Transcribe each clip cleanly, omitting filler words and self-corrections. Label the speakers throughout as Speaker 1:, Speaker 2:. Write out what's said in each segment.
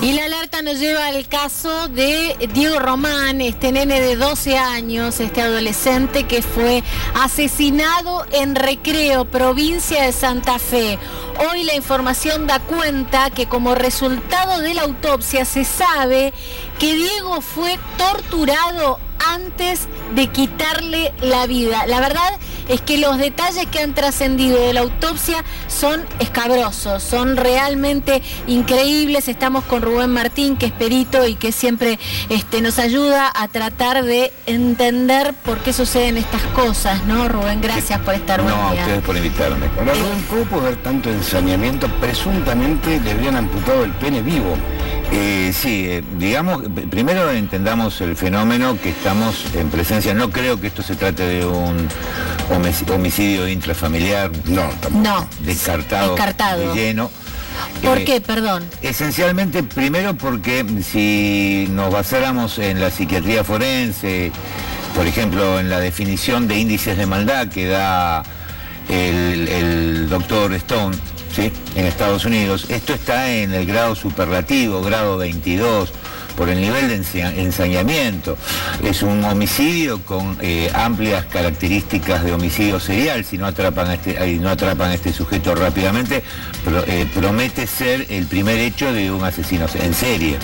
Speaker 1: Y la alerta nos lleva al caso de Diego Román, este nene de 12 años, este adolescente que fue asesinado en Recreo, provincia de Santa Fe. Hoy la información da cuenta que como resultado de la autopsia se sabe que Diego fue torturado antes de quitarle la vida. La verdad es que los detalles que han trascendido de la autopsia son escabrosos, son realmente increíbles. Estamos con Rubén Martín, que es perito y que siempre nos ayuda a tratar de entender por qué suceden estas cosas, ¿no, Rubén? Gracias por estar
Speaker 2: No, a ustedes por invitarme.
Speaker 3: Ahora, Rubén, ¿cómo puede haber tanto ensañamiento? Presuntamente le habrían amputado el pene vivo.
Speaker 2: Digamos, primero entendamos el fenómeno que estamos en presencia. No creo que esto se trate de un homicidio intrafamiliar.
Speaker 3: No, tampoco.
Speaker 1: No,
Speaker 2: descartado.
Speaker 1: De
Speaker 2: lleno.
Speaker 1: ¿Por qué? Perdón.
Speaker 2: Esencialmente, primero porque si nos basáramos en la psiquiatría forense, por ejemplo, en la definición de índices de maldad que da el doctor Stone, ¿sí?, en Estados Unidos, esto está en el grado superlativo, grado 22, por el nivel de ensañamiento. Es un homicidio con amplias características de homicidio serial. Si no atrapan a este sujeto rápidamente, promete ser el primer hecho de un asesino en serie.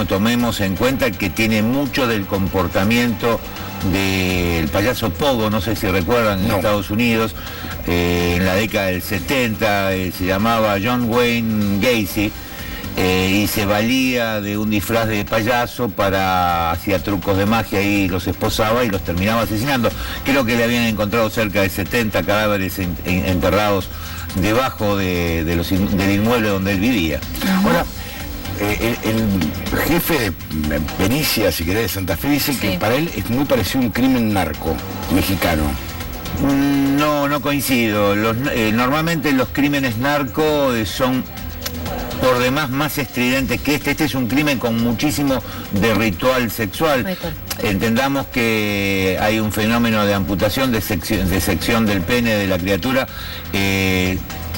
Speaker 2: Tomemos en cuenta que tiene mucho del comportamiento del payaso Pogo, no sé si recuerdan, en Estados Unidos, en la década del 70, se llamaba John Wayne Gacy, y se valía de un disfraz de payaso hacía trucos de magia y los esposaba y los terminaba asesinando. Creo que le habían encontrado cerca de 70 cadáveres enterrados debajo del inmueble donde él vivía.
Speaker 3: Ahora, el jefe de pericia, si querés, de Santa Fe, dice que para él es muy parecido a un crimen narco mexicano.
Speaker 2: No coincido. Normalmente los crímenes narco son por demás más estridentes que este. Este es un crimen con muchísimo de ritual sexual. Entendamos que hay un fenómeno de amputación, de sección del pene de la criatura.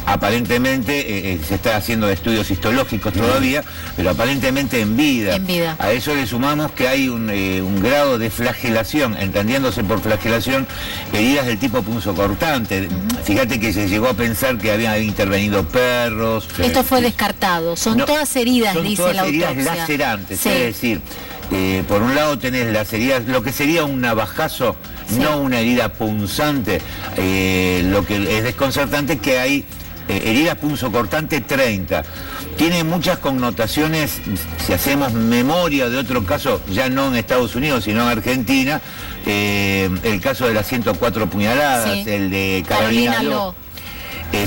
Speaker 2: Aparentemente se está haciendo estudios histológicos todavía, pero aparentemente en vida. A eso le sumamos que hay un grado de flagelación, entendiéndose por flagelación heridas del tipo punzocortante. Fíjate que se llegó a pensar que habían intervenido perros.
Speaker 1: Esto fue descartado, son todas heridas, dice la autopsia. Son todas heridas lacerantes, es decir, por un lado tenés las heridas, lo que sería un navajazo, no una herida punzante. Lo que es desconcertante es que hay heridas punzocortante 30. Tiene muchas connotaciones, si hacemos memoria de otro caso, ya no en Estados Unidos, sino en Argentina, el caso de las 104 puñaladas, el de Carolina Aló.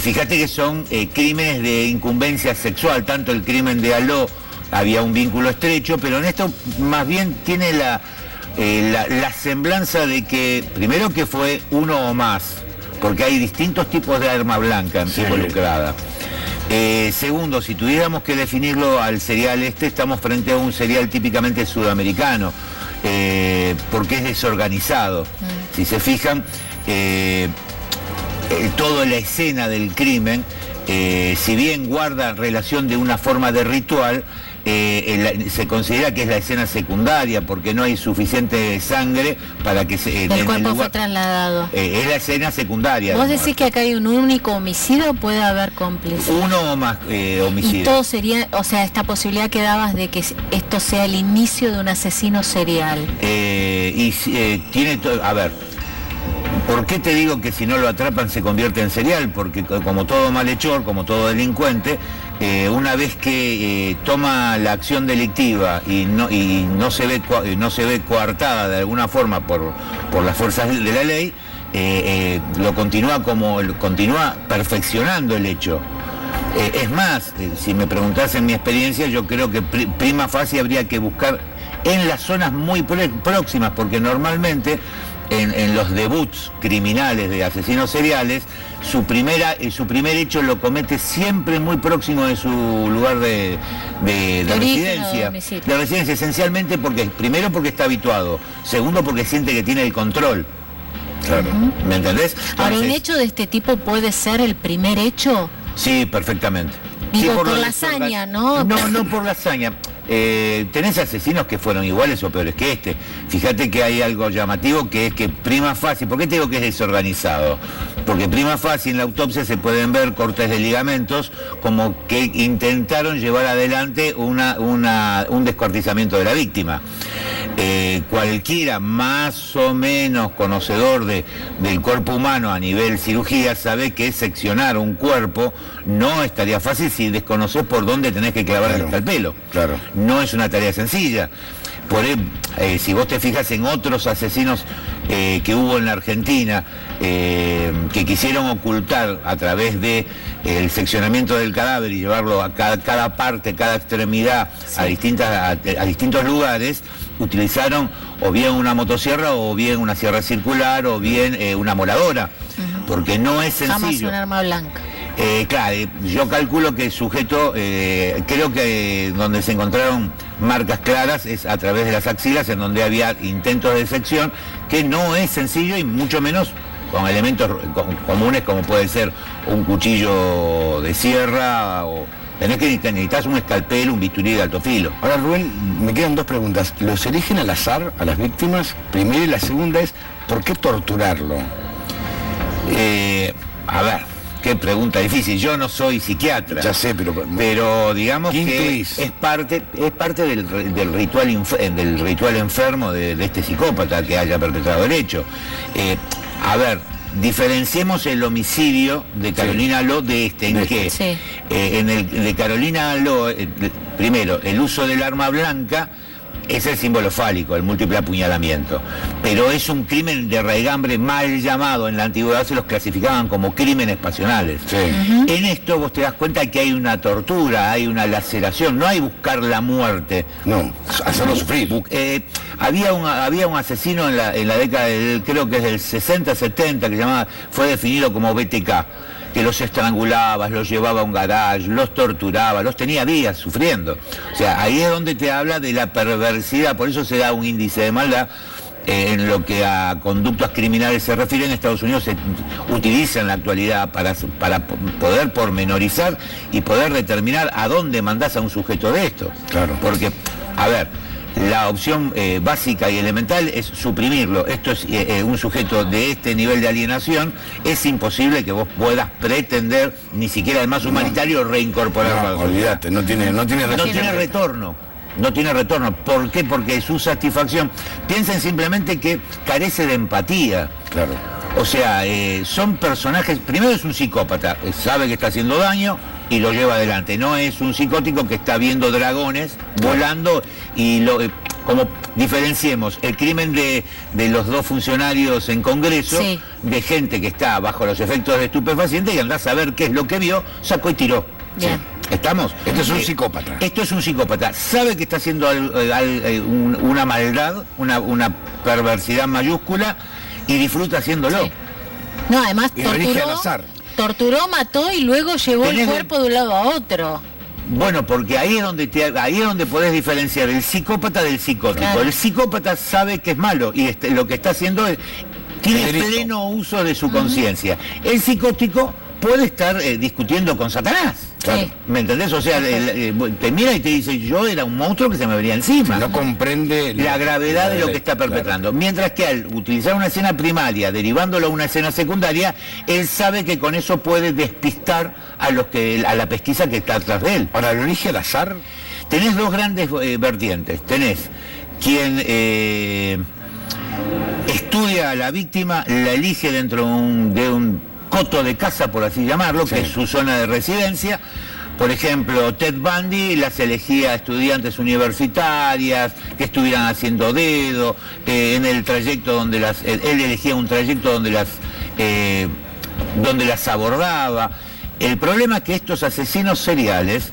Speaker 1: Fíjate que son crímenes de incumbencia sexual, tanto el crimen de Aló había un vínculo estrecho, pero en esto más bien tiene la semblanza de que, primero que fue uno o más, porque hay distintos tipos de arma blanca involucrada. Segundo, si tuviéramos que definirlo al serial estamos frente a un serial típicamente sudamericano, porque es desorganizado. Si se fijan, toda la escena del crimen, si bien guarda relación de una forma de ritual, se considera que es la escena secundaria porque no hay suficiente sangre para que el cuerpo fue trasladado.
Speaker 2: Es la escena secundaria.
Speaker 1: ¿Vos decís que acá hay un único homicidio o puede haber cómplices?
Speaker 2: Uno o más homicidios.
Speaker 1: Y todo sería, o sea, esta posibilidad que dabas de que esto sea el inicio de un asesino serial.
Speaker 2: A ver, ¿por qué te digo que si no lo atrapan se convierte en serial? Porque como todo malhechor, como todo delincuente, una vez que toma la acción delictiva y no se ve coartada de alguna forma por las fuerzas de la ley, continúa perfeccionando el hecho. Es más, si me preguntás en mi experiencia, yo creo que prima facie habría que buscar en las zonas muy próximas, porque normalmente en los debuts criminales de asesinos seriales, su primer hecho lo comete siempre muy próximo de su lugar de residencia. De residencia, esencialmente primero porque está habituado, segundo porque siente que tiene el control. Claro. ¿Me entendés?
Speaker 1: Ahora, ¿un hecho de este tipo puede ser el primer hecho?
Speaker 2: Sí, perfectamente.
Speaker 1: Digo,
Speaker 2: por la hazaña, ¿no? No por la hazaña. Tenés asesinos que fueron iguales o peores que este. Fíjate que hay algo llamativo, que es que prima facie, ¿por qué te digo que es desorganizado? Porque prima facie en la autopsia se pueden ver cortes de ligamentos como que intentaron llevar adelante un descuartizamiento de la víctima. Cualquiera más o menos conocedor del cuerpo humano a nivel cirugía sabe que seccionar un cuerpo no es tarea fácil si desconoces por dónde tenés que clavar el escalpelo.
Speaker 3: Claro.
Speaker 2: No es una tarea sencilla. Si vos te fijas en otros asesinos que hubo en la Argentina, que quisieron ocultar a través de el seccionamiento del cadáver y llevarlo a cada parte, cada extremidad, sí, a distintos lugares, utilizaron o bien una motosierra o bien una sierra circular o bien una moladora, porque no es sencillo.
Speaker 1: Jamás un arma blanca.
Speaker 2: Claro, yo calculo que el sujeto, creo que donde se encontraron marcas claras es a través de las axilas, en donde había intentos de sección, que no es sencillo y mucho menos con elementos comunes como puede ser un cuchillo de sierra o... Necesitas un escalpel, un bisturí de alto filo.
Speaker 3: Ahora, Rubén, me quedan dos preguntas. ¿Los eligen al azar a las víctimas? Primero, y la segunda es, ¿por qué torturarlo?
Speaker 2: A ver, qué pregunta difícil. Yo no soy psiquiatra.
Speaker 3: Ya sé,
Speaker 2: pero digamos que es parte del ritual enfermo de este psicópata que haya perpetrado el hecho. A ver, diferenciemos el homicidio de Carolina Aló de este, en que sí, en el de Carolina Aló, primero, el uso del arma blanca es el símbolo fálico, el múltiple apuñalamiento, pero es un crimen de raigambre mal llamado. En la antigüedad se los clasificaban como crímenes pasionales.
Speaker 3: Sí.
Speaker 2: En esto vos te das cuenta que hay una tortura, hay una laceración, no hay buscar la muerte.
Speaker 3: No, hacerlo sufrir.
Speaker 2: Había un asesino en la década creo que es del 60, 70, que fue definido como BTK, que los estrangulaba, los llevaba a un garage, los torturaba, los tenía días sufriendo. O sea, ahí es donde te habla de la perversidad, por eso se da un índice de maldad. En lo que a conductas criminales se refiere, en Estados Unidos se utiliza en la actualidad para poder pormenorizar y poder determinar a dónde mandás a un sujeto de esto.
Speaker 3: Claro.
Speaker 2: Porque, a ver, la opción básica y elemental es suprimirlo. Esto es un sujeto de este nivel de alienación, es imposible que vos puedas pretender, ni siquiera el más humanitario, reincorporarlo.
Speaker 3: No, olvídate, no tiene
Speaker 2: retorno. No tiene retorno. ¿Por qué? Porque su satisfacción, piensen simplemente que carece de empatía.
Speaker 3: Claro.
Speaker 2: O sea, son personajes, primero es un psicópata, sabe que está haciendo daño y lo lleva adelante. No es un psicótico que está viendo dragones volando y como diferenciemos el crimen de los dos funcionarios en Congreso, sí, de gente que está bajo los efectos de estupefacientes y andás a ver qué es lo que vio, sacó y tiró.
Speaker 1: Bien.
Speaker 2: Sí. ¿Estamos?
Speaker 3: Esto es un psicópata.
Speaker 2: Esto es un psicópata. Sabe que está haciendo una maldad, una perversidad mayúscula y disfruta haciéndolo. Sí.
Speaker 1: No, además torturó, mató y luego llevó el cuerpo de un lado a otro.
Speaker 2: Bueno, porque ahí es donde podés diferenciar el psicópata del psicótico. Claro. El psicópata sabe que es malo y lo que está haciendo tiene pleno uso de su conciencia. El psicótico puede estar discutiendo con Satanás. Claro. Sí. ¿Me entendés? O sea, te mira y te dice, yo era un monstruo que se me venía encima.
Speaker 3: No comprende
Speaker 2: la gravedad de lo que está perpetrando. Claro. Mientras que al utilizar una escena primaria, derivándolo a una escena secundaria, él sabe que con eso puede despistar a la pesquisa que está atrás de él.
Speaker 3: Ahora, ¿lo elige al azar?
Speaker 2: Tenés dos grandes vertientes. Tenés quien estudia a la víctima, la elige dentro de un coto de casa, por así llamarlo, sí, que es su zona de residencia. Por ejemplo, Ted Bundy las elegía a estudiantes universitarias que estuvieran haciendo dedo, en el trayecto donde él elegía un trayecto donde las abordaba. El problema es que estos asesinos seriales,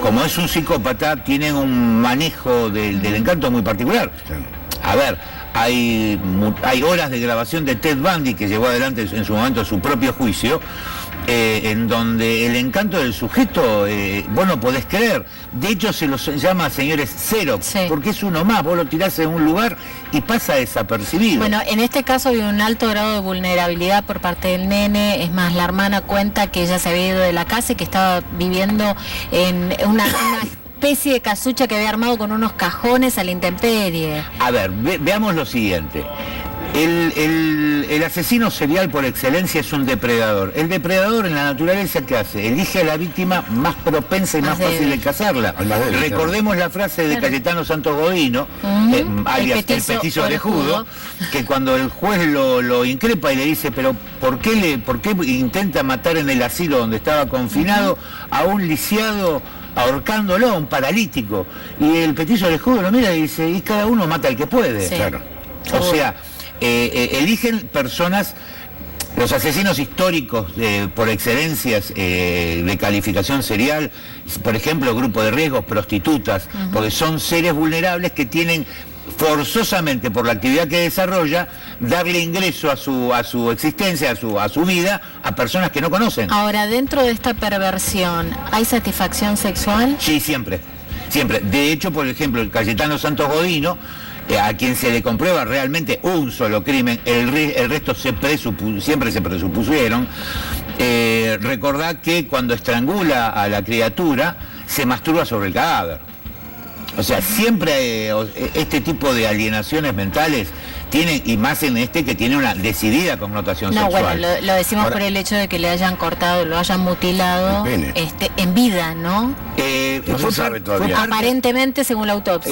Speaker 2: como es un psicópata, tienen un manejo del encanto muy particular. A ver, hay horas de grabación de Ted Bundy, que llevó adelante en su momento su propio juicio,
Speaker 1: en donde el encanto del sujeto vos no podés creer. De hecho se los llama señores cero, sí, porque es uno más, vos lo tirás en un lugar y pasa desapercibido.
Speaker 2: Bueno, en este caso hay un alto grado de vulnerabilidad por parte del nene. Es más, la hermana cuenta que ella se había ido de la casa y que estaba viviendo en una especie de casucha que había armado con unos cajones a la intemperie.
Speaker 1: A ver, veamos lo siguiente. El asesino serial por excelencia es un depredador. El depredador en la naturaleza, ¿qué hace? Elige a la víctima más propensa y más fácil de cazarla. Recordemos la frase de Cayetano Santos Godino, alias el petizo orejudo, que cuando el juez lo increpa y le dice, pero ¿por qué intenta matar en el asilo donde estaba confinado a un lisiado, ahorcándolo, a un paralítico? Y el petizo orejudo lo mira y dice, y cada uno mata al que puede.
Speaker 2: Sí.
Speaker 1: Claro. O sea, eligen personas, los asesinos históricos por excelencias de calificación serial, por ejemplo, grupo de riesgos, prostitutas, porque son seres vulnerables que tienen forzosamente, por la actividad que desarrolla, darle ingreso a su existencia, a su vida, a personas que no conocen.
Speaker 2: Ahora, dentro de esta perversión, ¿hay satisfacción sexual?
Speaker 1: Sí, siempre. De hecho, por ejemplo, el Cayetano Santos Godino, a quien se le comprueba realmente un solo crimen, el resto siempre se presupusieron. Recordad que cuando estrangula a la criatura, se masturba sobre el cadáver. O sea, siempre este tipo de alienaciones mentales tienen, y más en este que tiene una decidida connotación sexual.
Speaker 2: Bueno, lo decimos ahora, por el hecho de que le hayan cortado, lo hayan mutilado en vida, ¿no?
Speaker 3: No se sabe todavía.
Speaker 2: Aparentemente, según la autopsia.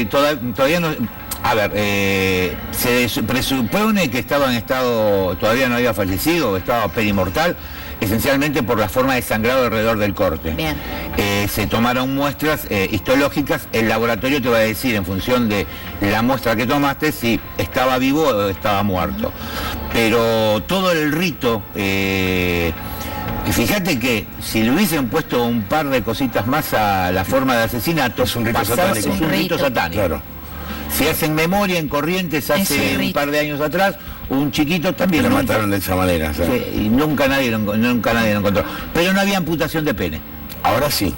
Speaker 1: Todavía no. A ver, se presupone que estaba en estado, todavía no había fallecido, estaba perimortal, esencialmente por la forma de sangrado alrededor del corte.
Speaker 2: Bien.
Speaker 1: Se tomaron muestras histológicas, el laboratorio te va a decir en función de la muestra que tomaste si estaba vivo o estaba muerto. Pero todo el rito, fíjate que si le hubiesen puesto un par de cositas más a la forma de asesinato,
Speaker 3: es un rito satánico.
Speaker 1: Es un rito satánico. Claro. Si hacen memoria, en Corrientes hace un par de años atrás, un chiquito también
Speaker 3: lo mataron de esa manera.
Speaker 1: Sí, y nunca nadie lo encontró. Pero no había amputación de pene.
Speaker 3: Ahora sí.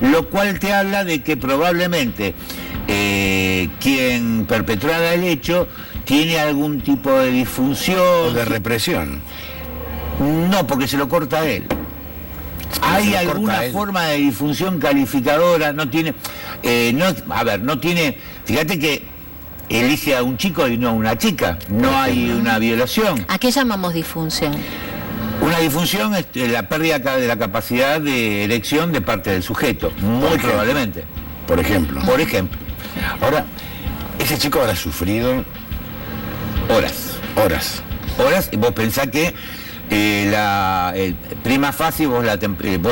Speaker 1: Lo cual te habla de que probablemente quien perpetrara el hecho tiene algún tipo de disfunción.
Speaker 3: O de represión.
Speaker 1: No, porque se lo corta a él. Hay alguna forma de disfunción calificadora, no tiene, no tiene, fíjate que elige a un chico y no a una chica, no hay una violación.
Speaker 2: ¿A qué llamamos disfunción?
Speaker 1: Una disfunción es la pérdida de la capacidad de erección de parte del sujeto, muy probablemente.
Speaker 3: Por ejemplo.
Speaker 1: Ahora,
Speaker 3: ese chico habrá sufrido
Speaker 1: horas, y vos pensás que prima facie vos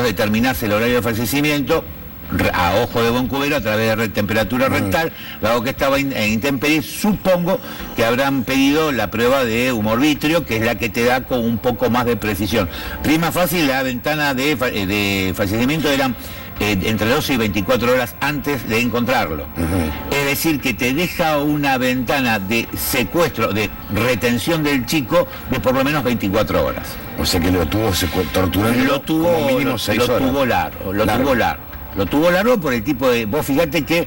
Speaker 1: determinás el horario de fallecimiento a ojo de buen cubero a través de temperatura rectal, dado que estaba en intemperie. Supongo que habrán pedido la prueba de humor vítreo, que es la que te da con un poco más de precisión. Prima facie, la ventana de fallecimiento eran entre 12 y 24 horas antes de encontrarlo. Es decir, que te deja una ventana de secuestro, de retención del chico de por lo menos 24 horas.
Speaker 3: O sea que lo tuvo torturando como mínimo 6 horas.
Speaker 1: Lo tuvo largo por el tipo de... Vos fíjate que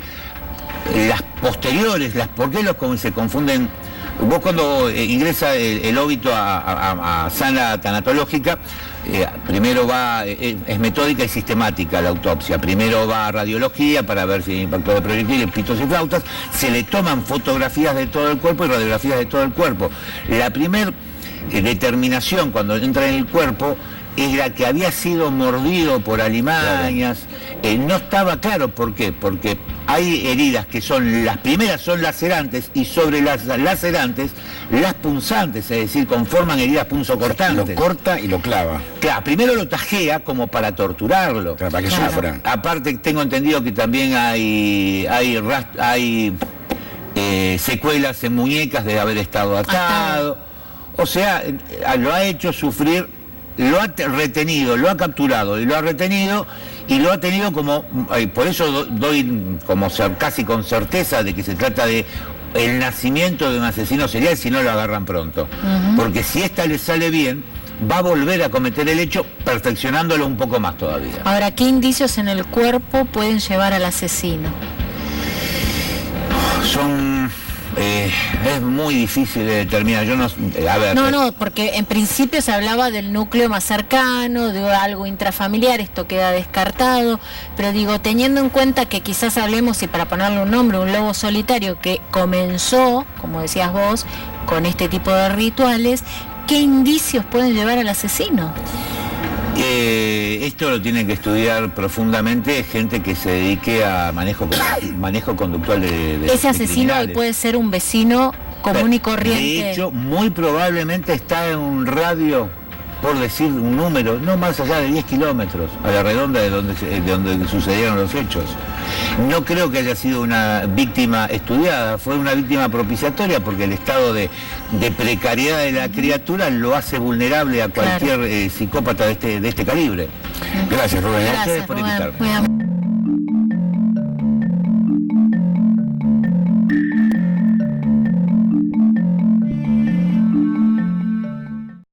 Speaker 1: las posteriores, ¿por qué se confunden? Vos cuando ingresa el óbito a sala tanatológica, primero es metódica y sistemática la autopsia. Primero va a radiología para ver si hay impacto de proyectiles, pitos y flautas. Se le toman fotografías de todo el cuerpo y radiografías de todo el cuerpo. La primer determinación cuando entra en el cuerpo es la que había sido mordido por alimañas. No estaba claro por qué, porque hay heridas que las primeras son lacerantes, y sobre las lacerantes, las punzantes, es decir, conforman heridas punzocortantes.
Speaker 3: Lo corta y lo clava.
Speaker 1: Claro, primero lo tajea como para torturarlo.
Speaker 3: Claro, para que sufra.
Speaker 1: Aparte, tengo entendido que también hay secuelas en muñecas de haber estado atado. O sea, lo ha hecho sufrir, lo ha retenido, lo ha capturado y lo ha retenido, y lo ha tenido como, por eso doy como casi con certeza de que se trata de el nacimiento de un asesino serial si no lo agarran pronto. Porque si esta le sale bien, va a volver a cometer el hecho perfeccionándolo un poco más todavía.
Speaker 2: Ahora, ¿qué indicios en el cuerpo pueden llevar al asesino?
Speaker 1: Es muy difícil de determinar. Yo no, a ver.
Speaker 2: No, porque en principio se hablaba del núcleo más cercano, de algo intrafamiliar, esto queda descartado, pero digo, teniendo en cuenta que quizás hablemos, y para ponerle un nombre, un lobo solitario que comenzó, como decías vos, con este tipo de rituales, ¿qué indicios pueden llevar al asesino?
Speaker 1: Esto lo tiene que estudiar profundamente gente que se dedique a manejo conductual de
Speaker 2: ese asesino puede ser un vecino común y corriente.
Speaker 1: De hecho, muy probablemente está en un radio, por decir un número, no más allá de 10 kilómetros a la redonda de donde sucedieron los hechos. No creo que haya sido una víctima estudiada, fue una víctima propiciatoria, porque el estado de precariedad de la criatura lo hace vulnerable a cualquier psicópata de este calibre.
Speaker 3: Gracias, Rubén.
Speaker 2: Gracias por invitarme.